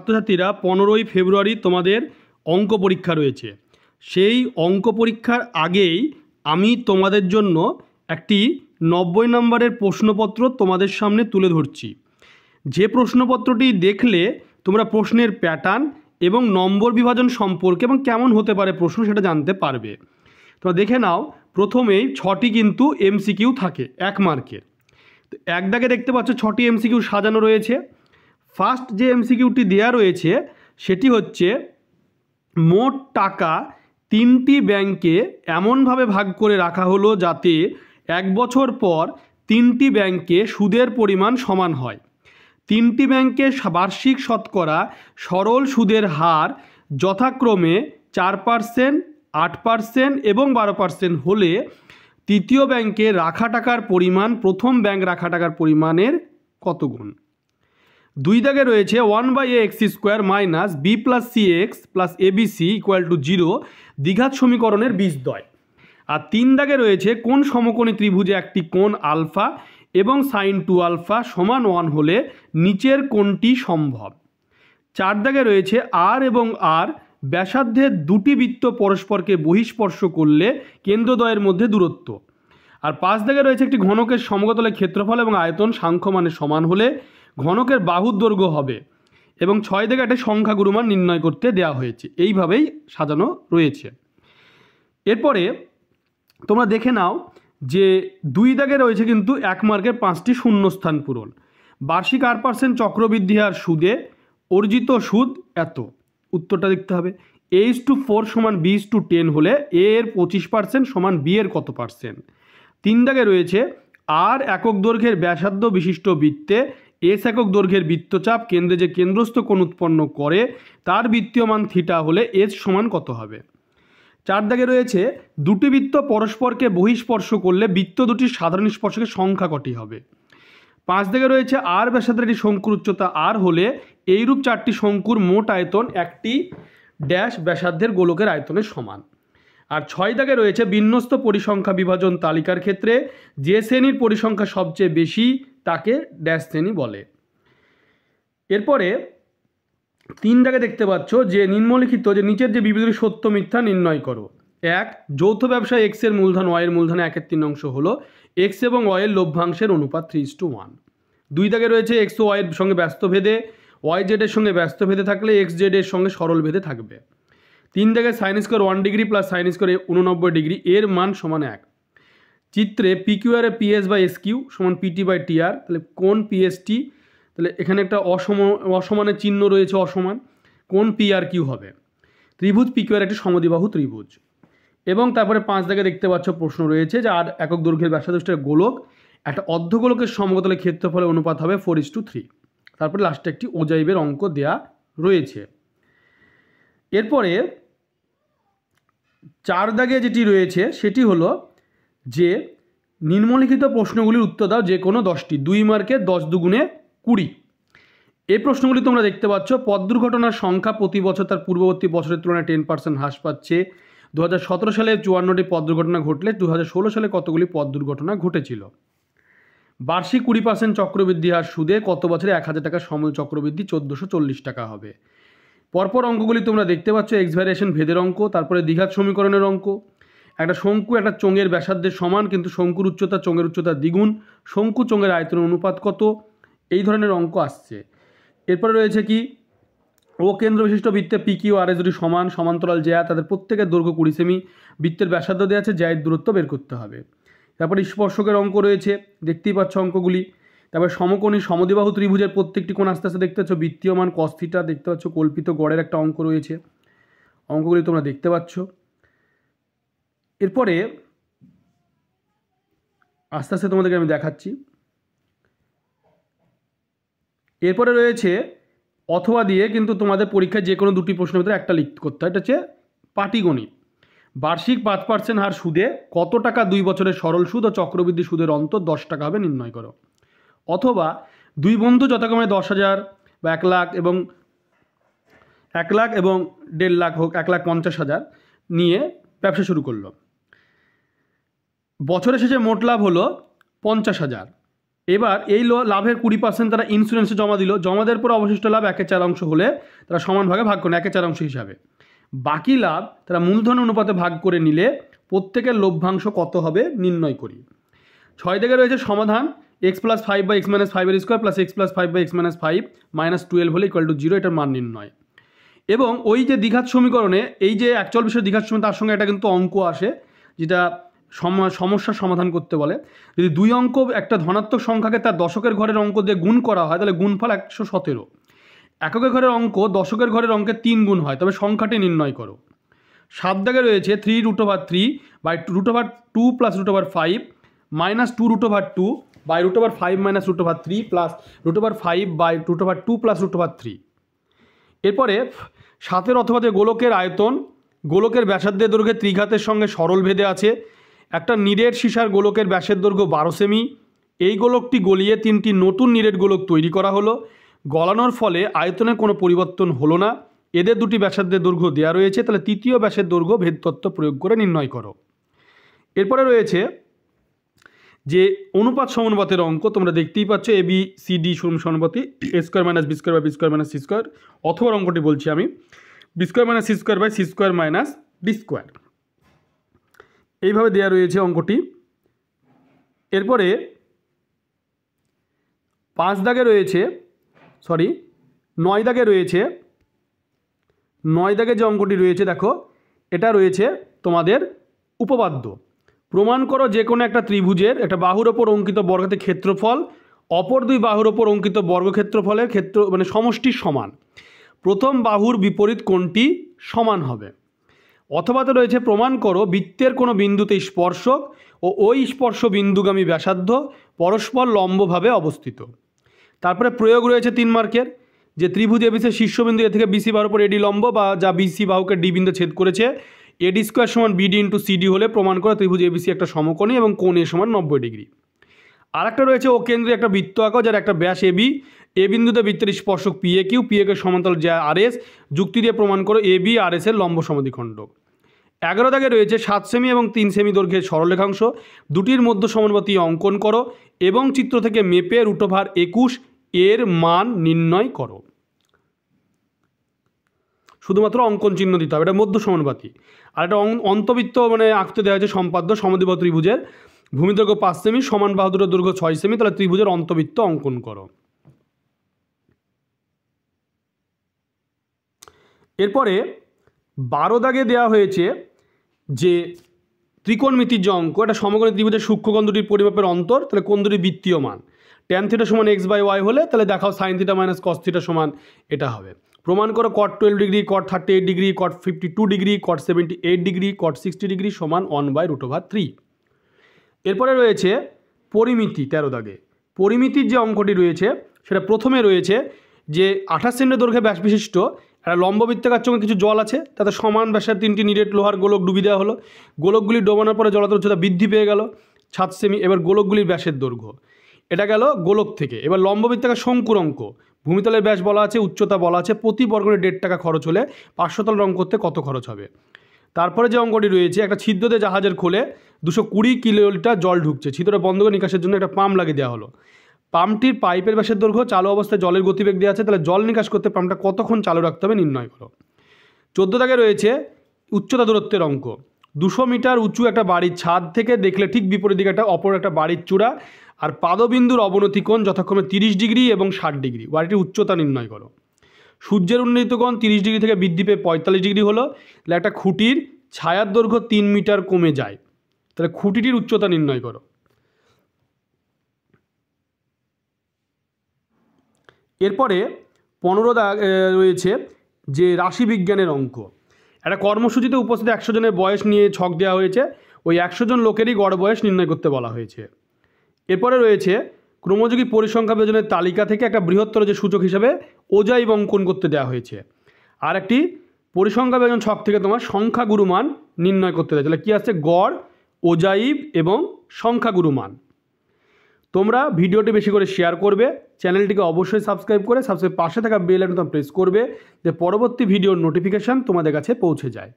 ছাত্রছাত্রীরা 15ই ফেব্রুয়ারি তোমাদের অঙ্ক পরীক্ষা রয়েছে। সেই অঙ্ক পরীক্ষার আগেই আমি তোমাদের জন্য একটি 90 নম্বরের প্রশ্নপত্র তোমাদের সামনে তুলে ধরছি। যে প্রশ্নপত্রটি দেখলে তোমরা প্রশ্নের প্যাটার্ন এবং নম্বর বিভাজন সম্পর্কে এবং কেমন হতে পারে প্রশ্ন সেটা জানতে পারবে। তোমরা দেখে নাও, প্রথমেই 6টি কিন্তু এমসিকিউ থাকে 1 মার্কের। তো এক দাগে দেখতে পাচ্ছ 6টি এমসিকিউ সাজানো রয়েছে। ফার্স্ট যে এমসিকিউটি দেওয়া রয়েছে সেটি হচ্ছে, মোট টাকা 3টি ব্যাংকে এমনভাবে ভাগ করে রাখা হলো যাতে 1 বছর পর 3টি ব্যাংকে সুদের পরিমাণ সমান হয়। 3টি ব্যাংকে বার্ষিক শতকরা সরল সুদের হার যথাক্রমে 4%, 8% এবং 12% হলে তৃতীয় ব্যাংকে রাখা টাকার পরিমাণ প্রথম ব্যাংক রাখা টাকার পরিমাণের কত গুণ। 2 দাগে রয়েছে 1/ax² minus b + cx + abc = 0 দ্বিঘাত সমীকরণের বীজদ্বয়। আর 3 দাগে রয়েছে কোন সমকোণী ত্রিভুজে একটি কোণ আলফা এবং sin 2α সমান 1 হলে নিচের কোণটি সম্ভব। 4 দাগে রয়েছে r এবং r ব্যাসার্ধের দুটি বৃত্ত পরস্পরকে বহিঃস্পর্শ করলে কেন্দ্রদ্বয়ের মধ্যে দূরত্ব। আর 5 দাগে রয়েছে একটি ঘনকের সমতলের ক্ষেত্রফল এবং আয়তন সাংখ্য মানের সমান হলে ঘনকের বাহুর দৈর্ঘ্য হবে। এবং 6 দাগে একটা সংখ্যা গুরুমান নির্ণয় করতে দেওয়া হয়েছে। এইভাবেই সাজানো রয়েছে। এরপরে তোমরা দেখে নাও যে 2 দাগে রয়েছে কিন্তু 1 মার্কের 5টি শূন্যস্থান পূরণ। বার্ষিক 8% চক্রবৃদ্ধি হার সুদে অর্জিত সুদ এত। উত্তরটা দেখতে হবে। a/4 = b/10 হলে a এর 25% সমান b এর কত পার্সেন্ট। 3 দাগে রয়েছে r একক দৈর্ঘ্যের ব্যাসার্ধ বিশিষ্ট বৃত্তে s একক দৈর্ঘ্যের বৃত্তচাপ কেন্দ্রে যে কেন্দ্রস্থ কোণ উৎপন্ন করে তার বৃত্তীয় মান থিটা হলে s সমান কত হবে। 4 দাগে রয়েছে দুটি বৃত্ত পরস্পরকে বহিঃস্পর্শ করলে বৃত্ত দুটির সাধারণ স্পর্শকের সংখ্যা কটি হবে। 5 দাগে রয়েছে r ব্যাসার্ধের একটি শঙ্কুর উচ্চতা r হলে এইরূপ 4টি শঙ্কুর মোট আয়তন একটি ড্যাশ ব্যাসার্ধের গোলকের আয়তনের সমান। আর 6 দাগে রয়েছে বিন্যস্ত পরিসংখ্যা বিভাজন তালিকার ক্ষেত্রে যে শ্রেণীর পরিসংখ্যা সবচেয়ে বেশি তাকে ড্যাশ শ্রেণী বলে। এরপরে 3 দাগে দেখতে পাচ্ছ যে নিম্নলিখিত যে নিচের যে বিবৃতি সত্য মিথ্যা নির্ণয় করো। 1. যৌথ ব্যবসায় x এর মূলধন y এর মূলধনে 1/3 অংশ হলো x এবং y এর লভ্যাংশের অনুপাত 3:1। 2 দাগে রয়েছে x ও y এর সঙ্গে ব্যস্ত ভেদে y z এর সঙ্গে ব্যস্ত ভেদে থাকলে x z এর সঙ্গে সরল ভেদে থাকবে। 3 দাগে sin² 1 degree plus sin² 89 degree এর মান সমান 1। চিত্রে PQR এ PS/SQ সমান PT/TR, তাহলে কোণ PST, তাহলে এখানে একটা অসমানের চিহ্ন রয়েছে, অসমান, কোণ PRQ হবে। ত্রিভুজ PQR একটি সমদ্বিবাহু ত্রিভুজ। এবং তারপরে 5 দাগে দেখতে পাচ্ছ প্রশ্ন রয়েছে যে আর একক দৈর্ঘ্যের ব্যাসার্ধ গোলক একটা অর্ধগোলকের সমতলের ক্ষেত্রফলের অনুপাত হবে 4:3। তারপরে লাস্টে একটি ওজাইবের অঙ্ক দেয়া রয়েছে। এরপরে 4 দাগে যেটি রয়েছে সেটি হলো যে নিম্নলিখিত প্রশ্নগুলির উত্তর দাও যে কোনো 10টি। 2 মার্কে 10 দুগুণে 20। এই প্রশ্নগুলি তোমরা দেখতে পাচ্ছ। পথ দুর্ঘটনার সংখ্যা প্রতি বছর তার পূর্ববর্তী বছরের তুলনায় 10% হ্রাস পাচ্ছে। 2017 সালে 54টি পথ দুর্ঘটনা ঘটলে 2016 সালে কতগুলি পথ দুর্ঘটনা ঘটেছিল। বার্ষিক 20% চক্রবৃদ্ধি হার সুদে কত বছরে 1000 টাকার সমূল চক্রবৃদ্ধি 1440 টাকা হবে। পরপর অঙ্কগুলি তোমরা দেখতে পাচ্ছ। এক্স ভ্যারিয়েশন ভেদের অঙ্ক, তারপরে দ্বিঘাত সমীকরণের অঙ্ক। একটা শঙ্কু একটা চোঙের ব্যাসার্ধের সমান কিন্তু শঙ্কুর উচ্চতা চোঙের উচ্চতা দ্বিগুণ, শঙ্কু চোঙের আয়তনের অনুপাত কত, এই ধরনের অঙ্ক আসছে। এরপরে রয়েছে কি, ও কেন্দ্র বিশিষ্ট বৃত্তে PQ আর এস দুটি সমান, সমান্তরাল জ্যা, তাদের প্রত্যেকের দৈর্ঘ্য 20 সেমি, বৃত্তের ব্যাসার্ধ দেওয়া আছে, জ্যায়ের দূরত্ব বের করতে হবে। তারপরে স্পর্শকের অঙ্ক রয়েছে, দেখতেই পাচ্ছ অঙ্কগুলি। তারপরে সমকোণী সমদ্বিবাহু ত্রিভুজের প্রত্যেকটি কোণ আস্তে আস্তে দেখতে পাচ্ছ, বৃত্তীয় মান cos θ দেখতে পাচ্ছ, কল্পিত গড়ের একটা অঙ্ক রয়েছে, অঙ্কগুলি তোমরা দেখতে পাচ্ছ। এরপরে আস্তে আস্তে তোমাদেরকে আমি দেখাচ্ছি। এরপরে রয়েছে অথবা দিয়ে কিন্তু তোমাদের পরীক্ষায় যে কোনো দুটি প্রশ্নের ভিতরে একটা লিখতে করতে হয়। এটা হচ্ছে পাটিগণিত। বার্ষিক 5% হার সুদে কত টাকা 2 বছরের সরল সুদ ও চক্রবৃদ্ধি সুদের অন্তর 10 টাকা হবে নির্ণয় করো। অথবা দুই বন্ধু যথাক্রমে 10,000 বা 1 লাখ এবং 1,50,000 হোক 1,50,000 নিয়ে ব্যবসা শুরু করলো। বছরের শেষে মোট লাভ হলো 50,000। এবার এই লাভের 20% তারা ইন্স্যুরেন্সে জমা দিল, জমা দেওয়ার পর অবশিষ্ট লাভ 1/4 হলে তারা সমান ভাগে ভাগ করে 1/4 হিসাবে। বাকি লাভ তারা মূলধন অনুপাতে ভাগ করে নিলে প্রত্যেকের লভ্যাংশ কত হবে নির্ণয় করি। 6 থেকে রয়েছে সমাধান x + 5/x - 5 square plus x + 5/x - 5 -12 হলে = 0, এটার মান নির্ণয়। এবং ওই যে দ্বিঘাত সমীকরণে এই যে অ্যাকচুয়াল বিষয় দ্বিঘাত সমীকরণ, তার সঙ্গে একটা কিন্তু অঙ্ক আসে যেটা সমস্যার সমাধান করতে বলে। যদি 2 অঙ্ক একটা ধনাত্মক সংখ্যাকে তার দশকের ঘরের অঙ্ক দিয়ে গুণ করা হয় তাহলে গুণফল 117। এককের ঘরের অঙ্ক দশকের ঘরের অঙ্কে 3 গুণ হয়, তবে সংখ্যাটি নির্ণয় করো। 7 দাগে রয়েছে 3√3/2 + √5 -2√2 /√5 - √3 প্লাস √5/√2 + √3। এরপরে 7 অথবা গোলকের আয়তন গোলকের ব্যাসার্ধের দৈর্ঘ্যে ত্রিঘাতের সঙ্গে সরল ভেদে আছে। একটা নিরেট সীসার গোলকের ব্যাসের দৈর্ঘ্য 12 সেমি। এই গোলকটি গলিয়ে 3টি নতুন নিরেট গোলক তৈরি করা হলো। গলানোর ফলে আয়তনের কোনো পরিবর্তন হলো না। এদের দুটি ব্যাসার্ধের দৈর্ঘ্য দেওয়া রয়েছে, তাহলে তৃতীয় ব্যাসের দৈর্ঘ্য ভেদ তত্ত্ব প্রয়োগ করে নির্ণয় করো। এরপরে রয়েছে যে অনুপাত সমানুপাতের অঙ্ক, তোমরা দেখতেই পাচ্ছ ABCD সমানুপাতি a² - b² b² - c², অথবা অঙ্কটি বলছি আমি b² - c² c² - d²। এইভাবে দেওয়া রয়েছে অঙ্কটি। এরপরে 9 দাগে রয়েছে 9 দাগে যে অঙ্কটি রয়েছে দেখো, এটা রয়েছে তোমাদের উপপাদ্য। প্রমাণ করো যে কোনো একটা ত্রিভুজের একটা বাহুর ওপর অঙ্কিত বর্গাকার ক্ষেত্রফল অপর দুই বাহুর ওপর অঙ্কিত বর্গক্ষেত্রফলের সমষ্টির সমান। প্রথম বাহুর বিপরীত কোণটি সমান হবে। অথবাতে রয়েছে প্রমাণ করো বৃত্তের কোনো বিন্দুতে স্পর্শক ও ওই স্পর্শ বিন্দুগামী ব্যাসার্ধ পরস্পর লম্বভাবে অবস্থিত। তারপরে প্রয়োগ রয়েছে 3 মার্কের, যে ত্রিভুজ ABC শীর্ষবিন্দু এ থেকে BC বাহুর উপর AD লম্ব বা যা BC বাহুকে D বিন্দু ছেদ করেছে, AD² = BD × CD হলে প্রমাণ করে ত্রিভুজ ABC একটা সমকোণী এবং কোণ A = 90 ডিগ্রি। আর একটা রয়েছে ও কেন্দ্রে একটা বৃত্ত আঁকো যার একটা ব্যাস AB, এ বিন্দুতে বৃত্তের স্পর্শক PAQ, PAQ সমান্তরাল যা RS, যুক্তি দিয়ে প্রমাণ করো AB RS এর লম্ব সমদ্বিখণ্ডক। 11 দাগে রয়েছে 7 সেমি এবং 3 সেমি দৈর্ঘ্যের সরলরেখাংশ দুটির মধ্য সমানুপাতি অঙ্কন করো এবং চিত্র থেকে মেপে √21 এর মান নির্ণয় করো। শুধুমাত্র অঙ্কন চিহ্ন দিতে হবে, এটা মধ্য সমানুপাতি। আর একটা অন্তবৃত্ত আঁকতে দেওয়া হয়েছে সম্পাদ্য সমদ্বিবাহু ত্রিভুজের, ভূমিদৈর্ঘ্য 5 সেমি, সমান বাহু দুটোর দৈর্ঘ্য 6 সেমি, তাহলে ত্রিভুজের অন্তবৃত্ত অঙ্কন করো। এরপরে 12 দাগে দেওয়া হয়েছে যে ত্রিকোণমিতির যে অঙ্ক, এটা সমকোণী ত্রিভুজের সূক্ষ্মকোণ দুটির পরিমাপের অন্তর, তাহলে কোণ দুটির বৃত্তীয় মান tan θ = x/y হলে তাহলে দেখাও sin θ - cos θ সমান এটা হবে। প্রমাণ করো cot 12 degree, cot 38 degree, cot 52 degree, cot 78 degree, cot 60 degree সমান 1/√3। এরপরে রয়েছে পরিমিতি 13 দাগে। পরিমিতির যে অঙ্কটি রয়েছে সেটা প্রথমে রয়েছে যে 28 সেমি দৈর্ঘ্যে ব্যাস বিশিষ্ট একটা লম্ববৃত্তাকার চোঙে কিছু জল আছে, তাতে সমান ব্যাসের 3টি নিরেট লোহার গোলক ডুবি দেওয়া হলো। গোলকগুলি ডোবানোর পরে জলাধার উচ্চতা বৃদ্ধি পেয়ে গেল 7 সেমি। এবার গোলকগুলির ব্যাসের দৈর্ঘ্য এটা গেল গোলক থেকে। এবার লম্ববৃত্তাকার শঙ্কুর অঙ্ক, ভূমিতলের ব্যাস বলা আছে, উচ্চতা বলা আছে, প্রতি বর্গমিটারে 1.5 টাকা খরচ হলে 500 তল রং করতে কত খরচ হবে। তারপরে যে অঙ্কটি রয়েছে একটা ছিদ্রতে জাহাজের খোলে 220 কিলোলিটার জল ঢুকছে, ছিদ্রটা বন্ধ করে নিকাশের জন্য একটা পাম্প লাগিয়ে দেওয়া হলো। পাম্পটির পাইপের ব্যাসের দৈর্ঘ্য, চালু অবস্থায় জলের গতিবেগ দেওয়া আছে, তাহলে জল নিকাশ করতে পাম্পটা কতক্ষণ চালু রাখতে হবে নির্ণয় করো। 14 দাগে রয়েছে উচ্চতা দূরত্বের অঙ্ক। 200 মিটার উঁচু একটা বাড়ির ছাদ থেকে দেখলে ঠিক বিপরীত দিকে অপর একটা বাড়ির চূড়া আর পাদবিন্দুর অবনতি কোণ যথাক্রমে 30 ডিগ্রি এবং 60 ডিগ্রি। বাড়িটির উচ্চতা নির্ণয় করো। সূর্যের উন্নীত কোণ 30 ডিগ্রি থেকে বৃদ্ধি পেয়ে 45 ডিগ্রি হলো, তাহলে একটা খুঁটির ছায়ার দৈর্ঘ্য 3 মিটার কমে যায়, তাহলে খুঁটিটির উচ্চতা নির্ণয় করো। এরপরে 15 রয়েছে যে রাশিবিজ্ঞানের অঙ্ক। একটা কর্মসূচিতে উপস্থিত 100 জনের বয়স নিয়ে ছক দেওয়া হয়েছে, ওই 100 জন লোকেরই গড় বয়স নির্ণয় করতে বলা হয়েছে। এরপরে রয়েছে ক্রমযোগী পরিসংখ্যা বিভাজনের তালিকা থেকে একটা বৃহত্তর যে সূচক হিসাবে ওজাইব অঙ্কন করতে দেওয়া হয়েছে। আর একটি পরিসংখ্যা বিভাজন ছক থেকে তোমার সংখ্যাগুরু মান নির্ণয় করতে দেয়, তাহলে কী আসছে গড়, ওজাইব এবং সংখ্যাগুরু মান। তোমরা ভিডিওটি বেশি করে শেয়ার করবে, চ্যানেলটিকে অবশ্যই সাবস্ক্রাইব করে পাশে থাকা বেল আইকনটা প্রেস করবে যে পরবর্তী ভিডিওর নোটিফিকেশান তোমাদের কাছে পৌঁছে যায়।